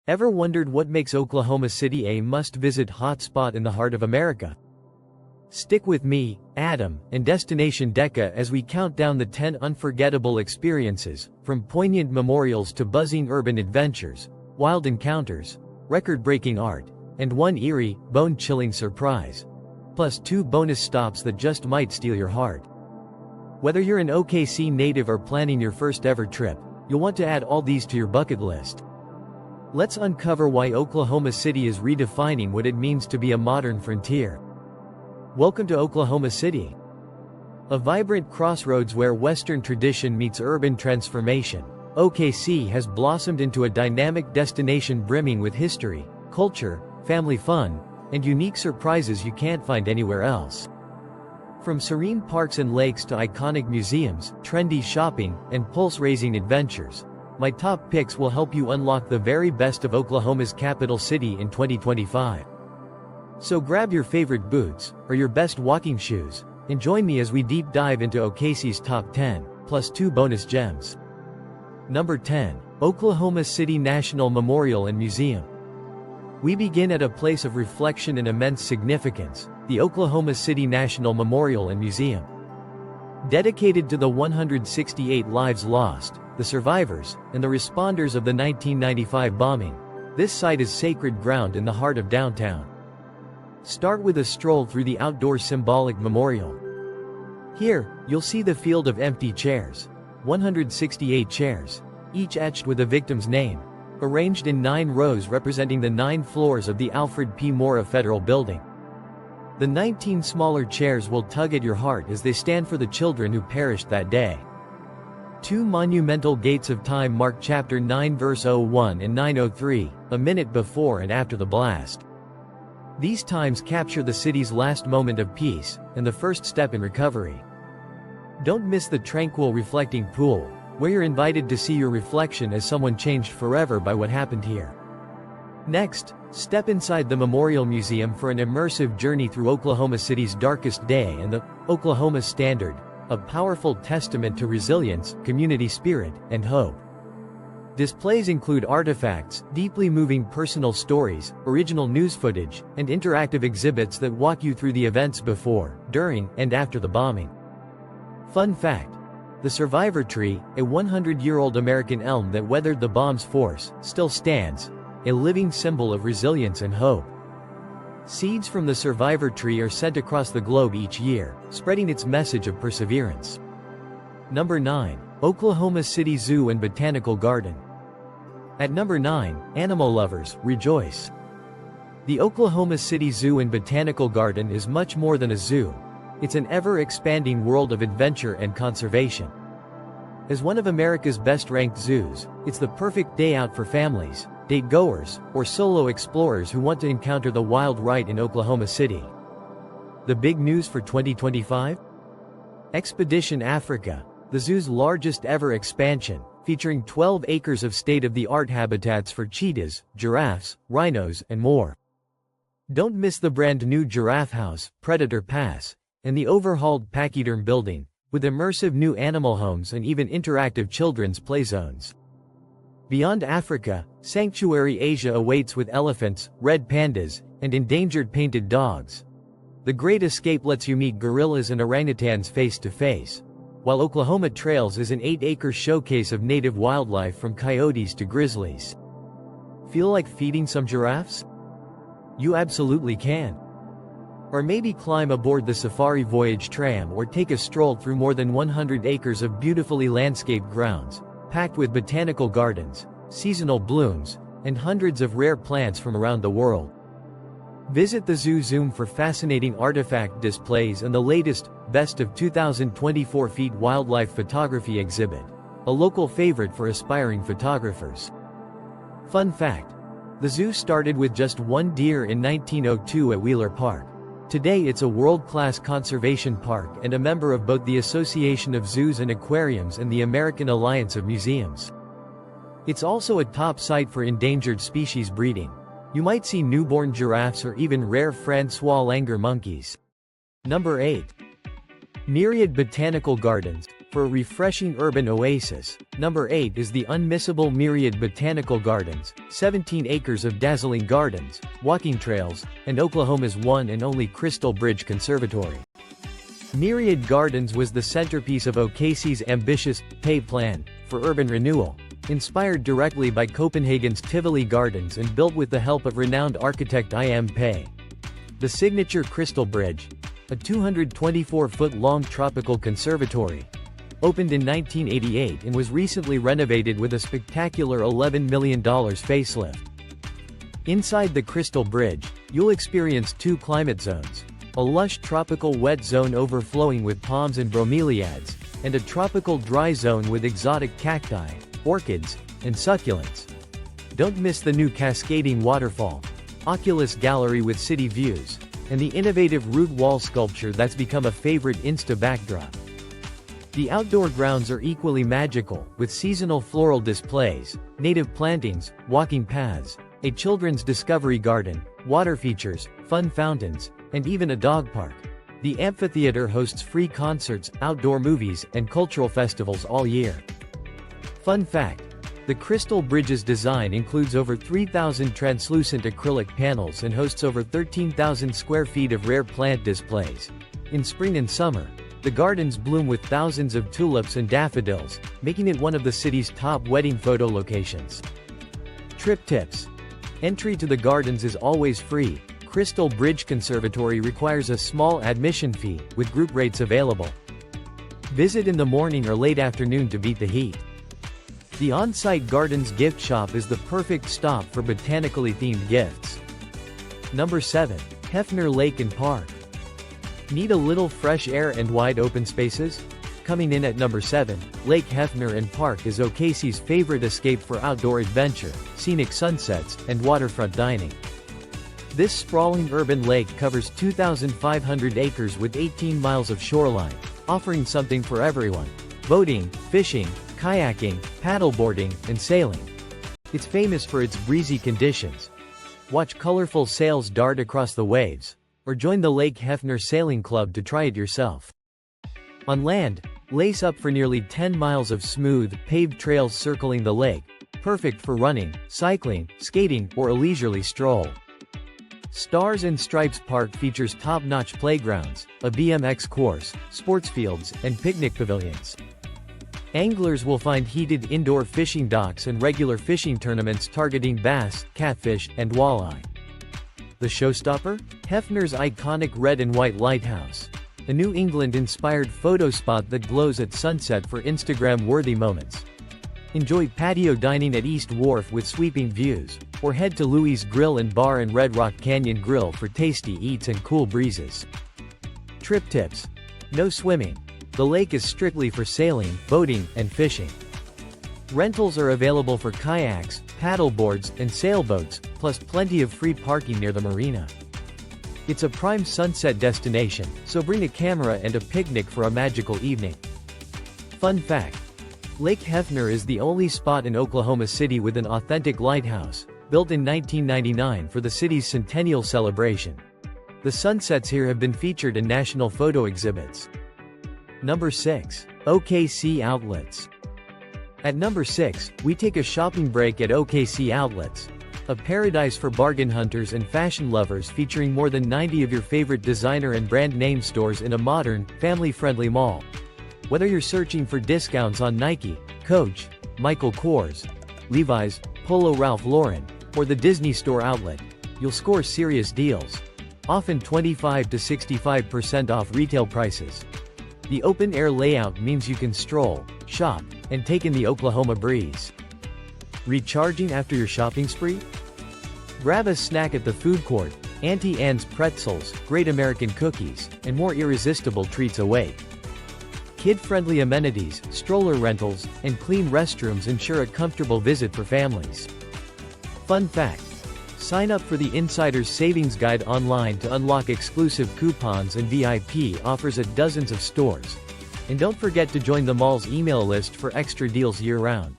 Ever wondered what makes Oklahoma City a must-visit hotspot in the heart of America? Stick with me, Adam, and Destination Deca as we count down the 10 unforgettable experiences, from poignant memorials to buzzing urban adventures, wild encounters, record-breaking art, and one eerie, bone-chilling surprise. Plus 2 bonus stops that just might steal your heart. Whether you're an OKC native or planning your first ever trip, you'll want to add all these to your bucket list. Let's uncover why Oklahoma City is redefining what it means to be a modern frontier. Welcome to Oklahoma City, a vibrant crossroads where Western tradition meets urban transformation. OKC has blossomed into a dynamic destination brimming with history, culture, family fun, and unique surprises you can't find anywhere else. From serene parks and lakes to iconic museums, trendy shopping, and pulse-raising adventures, my top picks will help you unlock the very best of Oklahoma's capital city in 2025. So grab your favorite boots, or your best walking shoes, and join me as we deep dive into OKC's top 10, plus 2 bonus gems. Number 10. Oklahoma City National Memorial and Museum. We begin at a place of reflection and immense significance, the Oklahoma City National Memorial and Museum. Dedicated to the 168 lives lost, the survivors, and the responders of the 1995 bombing, this site is sacred ground in the heart of downtown. Start with a stroll through the outdoor symbolic memorial. Here, you'll see the field of empty chairs, 168 chairs, each etched with a victim's name, arranged in 9 rows representing the 9 floors of the Alfred P. Mora Federal Building. The 19 smaller chairs will tug at your heart as they stand for the children who perished that day. 2 monumental gates of time mark Chapter 9 verse 01 and 903, a minute before and after the blast. These times capture the city's last moment of peace, and the first step in recovery. Don't miss the tranquil reflecting pool, where you're invited to see your reflection as someone changed forever by what happened here. Next, step inside the Memorial Museum for an immersive journey through Oklahoma City's darkest day and the Oklahoma Standard, a powerful testament to resilience, community spirit, and hope. Displays include artifacts, deeply moving personal stories, original news footage, and interactive exhibits that walk you through the events before, during, and after the bombing. Fun fact: the survivor tree, a 100-year-old American elm that weathered the bomb's force, still stands, a living symbol of resilience and hope. Seeds from the survivor tree are sent across the globe each year, spreading its message of perseverance. Number 9. Oklahoma City Zoo and Botanical Garden. At number 9, animal lovers, rejoice. The Oklahoma City Zoo and Botanical Garden is much more than a zoo. It's an ever-expanding world of adventure and conservation. As one of America's best-ranked zoos, it's the perfect day out for families, date-goers, or solo explorers who want to encounter the wild right in Oklahoma City. The big news for 2025? Expedition Africa, the zoo's largest ever expansion, featuring 12 acres of state-of-the-art habitats for cheetahs, giraffes, rhinos, and more. Don't miss the brand-new Giraffe House, Predator Pass, and the overhauled Pachyderm Building, with immersive new animal homes and even interactive children's play zones. Beyond Africa, Sanctuary Asia awaits with elephants, red pandas, and endangered painted dogs. The Great Escape lets you meet gorillas and orangutans face to face, while Oklahoma Trails is an 8-acre showcase of native wildlife from coyotes to grizzlies. Feel like feeding some giraffes? You absolutely can. Or maybe climb aboard the Safari Voyage tram or take a stroll through more than 100 acres of beautifully landscaped grounds, packed with botanical gardens, seasonal blooms, and hundreds of rare plants from around the world. Visit the Zoo Zoom for fascinating artifact displays and the latest, Best of 2024 Feet Wildlife Photography exhibit, a local favorite for aspiring photographers. Fun fact: the zoo started with just 1 deer in 1902 at Wheeler Park. Today it's a world-class conservation park and a member of both the Association of Zoos and Aquariums and the American Alliance of Museums. It's also a top site for endangered species breeding. You might see newborn giraffes or even rare Francois langur monkeys. Number 8. Myriad Botanical Gardens, for a refreshing urban oasis. Number 8 is the unmissable Myriad Botanical Gardens, 17 acres of dazzling gardens, walking trails, and Oklahoma's one and only Crystal Bridge Conservatory. Myriad Gardens was the centerpiece of OKC's ambitious Pay Plan for urban renewal, inspired directly by Copenhagen's Tivoli Gardens and built with the help of renowned architect I.M. Pei. The signature Crystal Bridge, a 224-foot-long tropical conservatory, opened in 1988 and was recently renovated with a spectacular $11 million facelift. Inside the Crystal Bridge, you'll experience two climate zones, a lush tropical wet zone overflowing with palms and bromeliads, and a tropical dry zone with exotic cacti, orchids, and succulents. Don't miss the new cascading waterfall, Oculus Gallery with city views, and the innovative root wall sculpture that's become a favorite Insta backdrop. The outdoor grounds are equally magical, with seasonal floral displays, native plantings, walking paths, a children's discovery garden, water features, fun fountains, and even a dog park. The amphitheater hosts free concerts, outdoor movies, and cultural festivals all year. Fun fact: the Crystal Bridge's design includes over 3,000 translucent acrylic panels and hosts over 13,000 square feet of rare plant displays. In spring and summer, the gardens bloom with thousands of tulips and daffodils, making it one of the city's top wedding photo locations. Trip tips: entry to the gardens is always free. Crystal Bridge Conservatory requires a small admission fee, with group rates available. Visit in the morning or late afternoon to beat the heat. The on-site gardens gift shop is the perfect stop for botanically themed gifts. Number 7. Hefner Lake and Park. Need a little fresh air and wide open spaces? Coming in at number 7, Lake Hefner and Park is OKC's favorite escape for outdoor adventure, scenic sunsets, and waterfront dining. This sprawling urban lake covers 2,500 acres with 18 miles of shoreline, offering something for everyone: boating, fishing, kayaking, paddleboarding, and sailing. It's famous for its breezy conditions. Watch colorful sails dart across the waves, or join the Lake Hefner Sailing Club to try it yourself. On land, lace up for nearly 10 miles of smooth, paved trails circling the lake, perfect for running, cycling, skating, or a leisurely stroll. Stars and Stripes Park features top-notch playgrounds, a BMX course, sports fields, and picnic pavilions. Anglers will find heated indoor fishing docks and regular fishing tournaments targeting bass, catfish, and walleye. The showstopper? Hefner's iconic red and white lighthouse, a New England-inspired photo spot that glows at sunset for Instagram-worthy moments. Enjoy patio dining at East Wharf with sweeping views, or head to Louie's Grill and Bar and Red Rock Canyon Grill for tasty eats and cool breezes. Trip tips: no swimming. The lake is strictly for sailing, boating, and fishing. Rentals are available for kayaks, paddleboards, and sailboats, plus plenty of free parking near the marina. It's a prime sunset destination, so bring a camera and a picnic for a magical evening. Fun fact: Lake Hefner is the only spot in Oklahoma City with an authentic lighthouse, built in 1999 for the city's centennial celebration. The sunsets here have been featured in national photo exhibits. Number 6. OKC Outlets. At number 6, we take a shopping break at OKC Outlets, a paradise for bargain hunters and fashion lovers featuring more than 90 of your favorite designer and brand name stores in a modern, family-friendly mall. Whether you're searching for discounts on Nike, Coach, Michael Kors, Levi's, Polo Ralph Lauren, or the Disney Store outlet, you'll score serious deals, often 25 to 65% off retail prices. The open-air layout means you can stroll, shop, and take in the Oklahoma breeze. Recharging after your shopping spree? Grab a snack at the food court. Auntie Anne's pretzels, Great American cookies, and more irresistible treats await. Kid-friendly amenities, stroller rentals, and clean restrooms ensure a comfortable visit for families. Fun fact: sign up for the Insider's Savings Guide online to unlock exclusive coupons and VIP offers at dozens of stores. And don't forget to join the mall's email list for extra deals year-round.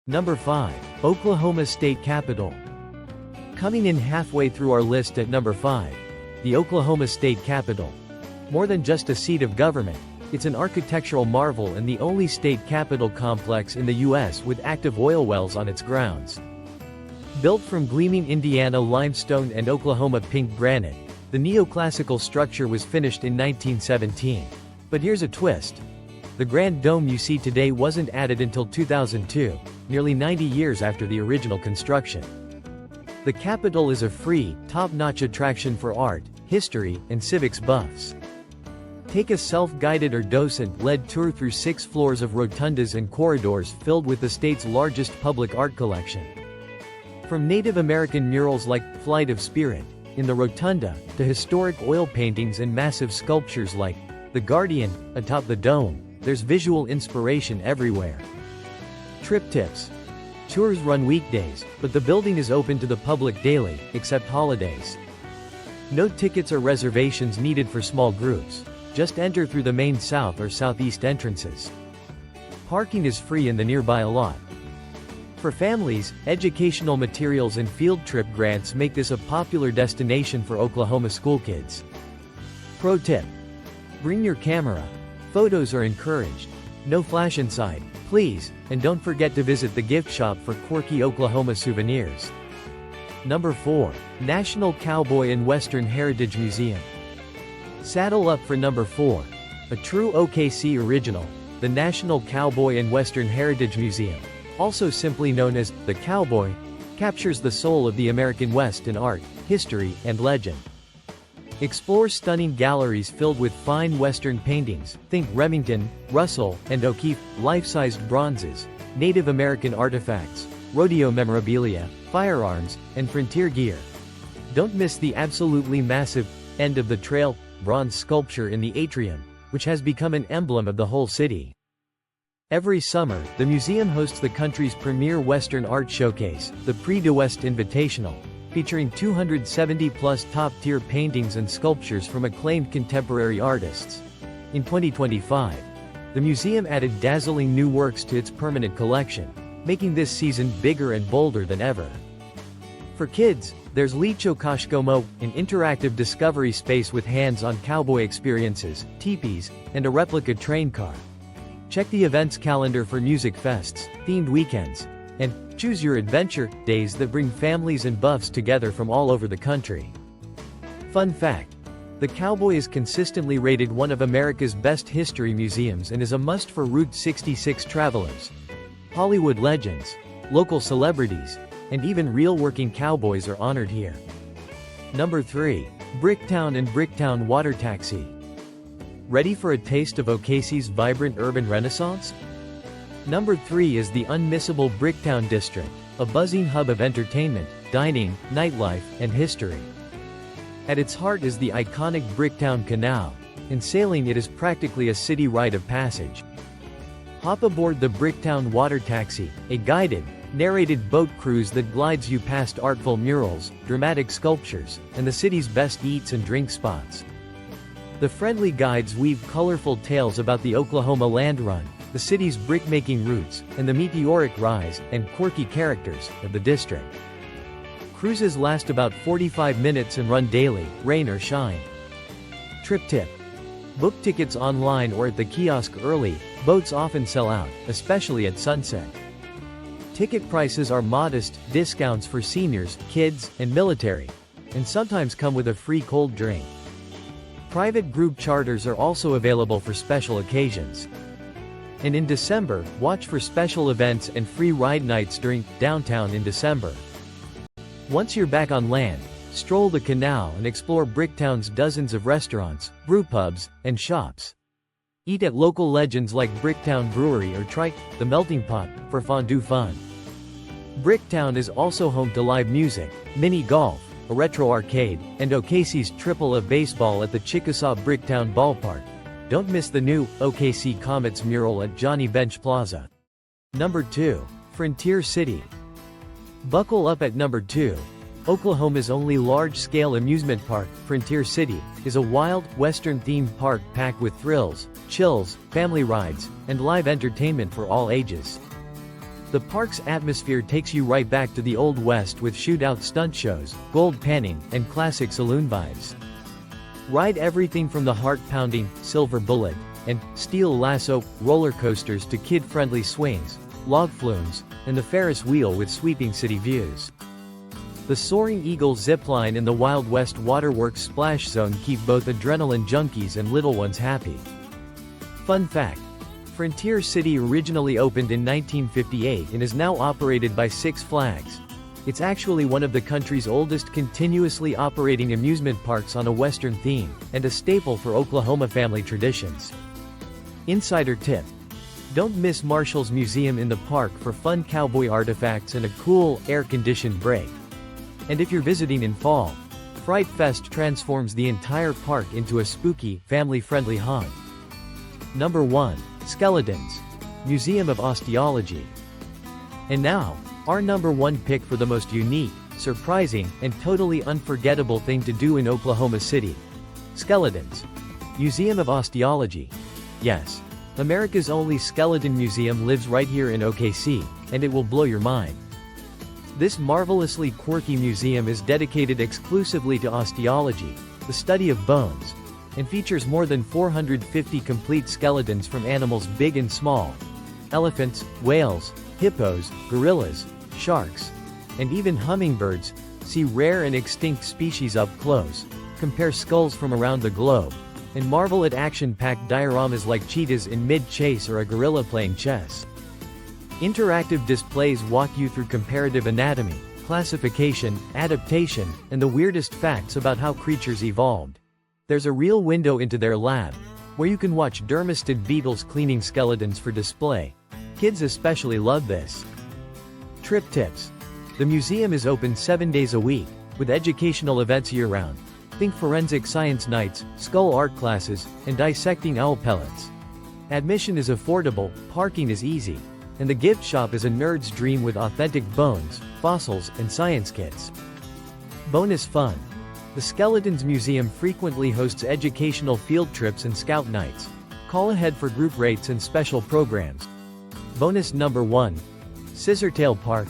Number 5. Oklahoma State Capitol. Coming in halfway through our list at number 5, the Oklahoma State Capitol. More than just a seat of government, it's It's an architectural marvel and the only state capitol complex in the U.S. with active oil wells on its grounds. Built from gleaming Indiana limestone and Oklahoma pink granite, the neoclassical structure was finished in 1917. But here's a twist. The grand dome you see today wasn't added until 2002, nearly 90 years after the original construction. The Capitol is a free, top-notch attraction for art, history, and civics buffs. Take a self-guided or docent-led tour through 6 floors of rotundas and corridors filled with the state's largest public art collection. From Native American murals like Flight of Spirit in the Rotunda, to historic oil paintings and massive sculptures like The Guardian atop the dome, there's visual inspiration everywhere. Trip tips. Tours run weekdays, but the building is open to the public daily, except holidays. No tickets or reservations needed for small groups. Just enter through the main south or southeast entrances. Parking is free in the nearby lot. For families, educational materials and field trip grants make this a popular destination for Oklahoma school kids. Pro tip. Bring your camera. Photos are encouraged. No flash inside, please, and don't forget to visit the gift shop for quirky Oklahoma souvenirs. Number 4. National Cowboy and Western Heritage Museum. Saddle up for number 4. A true OKC original, the National Cowboy and Western Heritage Museum, also simply known as the Cowboy, captures the soul of the American West in art, history, and legend. Explore stunning galleries filled with fine Western paintings, think Remington, Russell, and O'Keeffe, life-sized bronzes, Native American artifacts, rodeo memorabilia, firearms, and frontier gear. Don't miss the absolutely massive end of the trail bronze sculpture in the atrium, which has become an emblem of the whole city. Every summer, the museum hosts the country's premier Western art showcase, the Prix de West Invitational, featuring 270-plus top-tier paintings and sculptures from acclaimed contemporary artists. In 2025, the museum added dazzling new works to its permanent collection, making this season bigger and bolder than ever. For kids, there's Licho Kashkomo, an interactive discovery space with hands-on cowboy experiences, teepees, and a replica train car. Check the events calendar for music fests, themed weekends, and choose your adventure days that bring families and buffs together from all over the country. Fun fact: the Cowboy is consistently rated one of America's best history museums and is a must for Route 66 travelers. Hollywood legends, local celebrities, and even real working cowboys are honored here. Number 3. Bricktown and Bricktown Water Taxi. Ready for a taste of OKC's vibrant urban renaissance? Number 3 is the unmissable Bricktown District, a buzzing hub of entertainment, dining, nightlife, and history. At its heart is the iconic Bricktown Canal, and sailing it is practically a city rite of passage. Hop aboard the Bricktown Water Taxi, a guided, narrated boat cruise that glides you past artful murals, dramatic sculptures, and the city's best eats and drink spots. The friendly guides weave colorful tales about the Oklahoma land run, the city's brickmaking roots, and the meteoric rise and quirky characters of the district. Cruises last about 45 minutes and run daily, rain or shine. Trip tip: book tickets online or at the kiosk early. Boats often sell out, especially at sunset. Ticket prices are modest, discounts for seniors, kids, and military, and sometimes come with a free cold drink. Private group charters are also available for special occasions. And in December, watch for special events and free ride nights during Downtown in December. Once you're back on land, stroll the canal and explore Bricktown's dozens of restaurants, brewpubs, and shops. Eat at local legends like Bricktown Brewery or try the Melting Pot for fondue fun. Bricktown is also home to live music, mini golf, a retro arcade, and OKC's Triple A baseball at the Chickasaw Bricktown Ballpark. Don't miss the new OKC Comets mural at Johnny Bench Plaza. Number 2. Frontier City. Buckle up at number 2. Oklahoma's only large-scale amusement park, Frontier City, is a wild, Western-themed park packed with thrills, chills, family rides, and live entertainment for all ages. The park's atmosphere takes you right back to the Old West with shootout stunt shows, gold panning, and classic saloon vibes. Ride everything from the heart-pounding Silver Bullet and steel lasso roller coasters to kid-friendly swings, log flumes, and the Ferris wheel with sweeping city views. The Soaring Eagle zipline and the Wild West Waterworks splash zone keep both adrenaline junkies and little ones happy. Fun fact: Frontier City originally opened in 1958 and is now operated by Six Flags. It's actually one of the country's oldest continuously operating amusement parks on a Western theme, and a staple for Oklahoma family traditions. Insider tip: don't miss Marshall's Museum in the park for fun cowboy artifacts and a cool, air-conditioned break. And if you're visiting in fall, Fright Fest transforms the entire park into a spooky, family-friendly haunt. Number 1. Skeletons. Museum of Osteology. And now, our number 1 pick for the most unique, surprising, and totally unforgettable thing to do in Oklahoma City. Skeletons. Museum of Osteology. Yes, America's only skeleton museum lives right here in OKC, and it will blow your mind. This marvelously quirky museum is dedicated exclusively to osteology, the study of bones, and features more than 450 complete skeletons from animals big and small: elephants, whales, hippos, gorillas, sharks, and even hummingbirds. See rare and extinct species up close, compare skulls from around the globe, and marvel at action-packed dioramas like cheetahs in mid-chase or a gorilla playing chess. Interactive displays walk you through comparative anatomy, classification, adaptation, and the weirdest facts about how creatures evolved. There's a real window into their lab, where you can watch dermestid beetles cleaning skeletons for display. Kids especially love this. Trip tips: the museum is open 7 days a week, with educational events year-round. Think forensic science nights, skull art classes, and dissecting owl pellets. Admission is affordable, parking is easy, and the gift shop is a nerd's dream with authentic bones, fossils, and science kits. Bonus fun: the Skeletons Museum frequently hosts educational field trips and scout nights. Call ahead for group rates and special programs. Bonus number 1. Scissortail Park.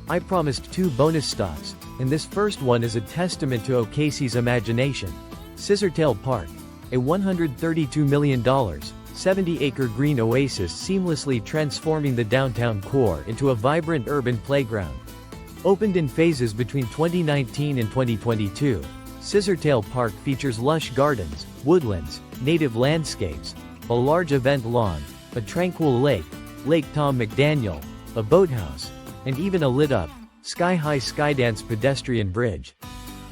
I promised 2 bonus stops, and this first one is a testament to OKC's imagination. Scissortail Park, a $132 million, 70-acre green oasis seamlessly transforming the downtown core into a vibrant urban playground. Opened in phases between 2019 and 2022, Scissortail Park features lush gardens, woodlands, native landscapes, a large event lawn, a tranquil lake, Lake Tom McDaniel, a boathouse, and even a lit-up, sky-high Skydance pedestrian bridge.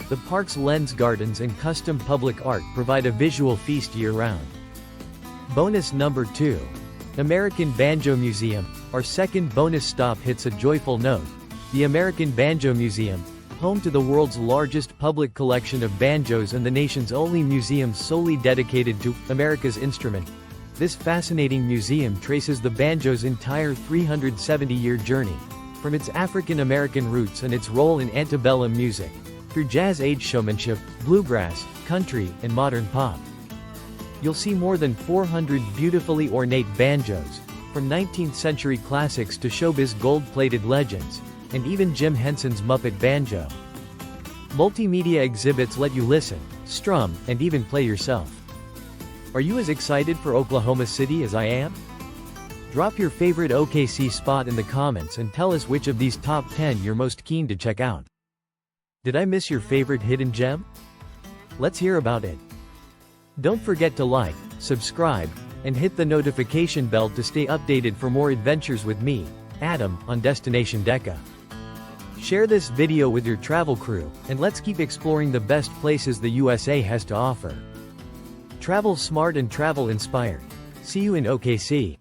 The park's lens gardens and custom public art provide a visual feast year-round. Bonus number 2. American Banjo Museum. Our second bonus stop hits a joyful note. The American Banjo Museum, home to the world's largest public collection of banjos and the nation's only museum solely dedicated to America's instrument. This fascinating museum traces the banjo's entire 370-year journey, from its African-American roots and its role in antebellum music, through jazz-age showmanship, bluegrass, country, and modern pop. You'll see more than 400 beautifully ornate banjos, from 19th-century classics to showbiz gold-plated legends, and even Jim Henson's Muppet Banjo. Multimedia exhibits let you listen, strum, and even play yourself. Are you as excited for Oklahoma City as I am? Drop your favorite OKC spot in the comments and tell us which of these top 10 you're most keen to check out. Did I miss your favorite hidden gem? Let's hear about it. Don't forget to like, subscribe, and hit the notification bell to stay updated for more adventures with me, Adam, on Destination Deca. Share this video with your travel crew, and let's keep exploring the best places the USA has to offer. Travel smart and travel inspired. See you in OKC.